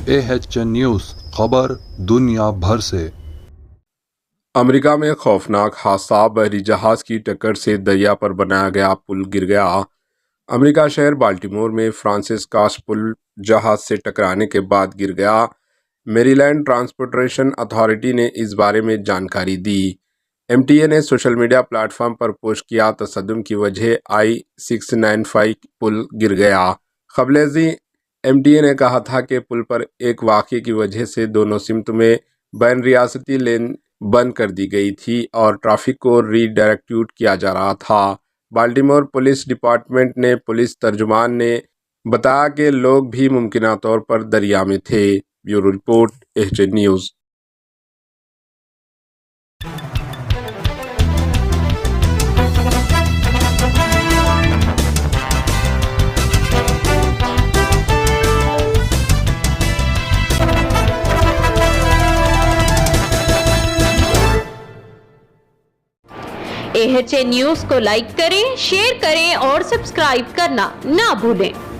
AHN news खबर दुनिया भर से। अमेरिका में खौफनाक हादसा, बहरी जहाज की टक्कर से दरिया पर बनाया गया पुल गिर गया। अमेरिका शहर बाल्टीमोर में फ्रांसिस कास पुल जहाज से टकराने के बाद गिर गया। मेरीलैंड ट्रांसपोर्टेशन अथॉरिटी ने इस बारे में जानकारी दी। MTA ने सोशल मीडिया प्लेटफॉर्म पर पोस्ट किया, तसद्दुम की वजह I-695 पुल गिर गया। खबरेजी MTA ने कहा था कि पुल पर एक वाक़ये की वजह से दोनों सिमत में बैन रियासती लेन बंद कर दी गई थी और ट्रैफिक को रीडायरेक्ट किया जा रहा था। बाल्टीमोर पुलिस डिपार्टमेंट ने पुलिस तर्जुमान ने बताया कि लोग भी मुमकिन तौर पर दरिया में थे। Bureau report, AHN news. AHN news को लाइक करें, शेयर करें और सब्सक्राइब करना ना भूलें।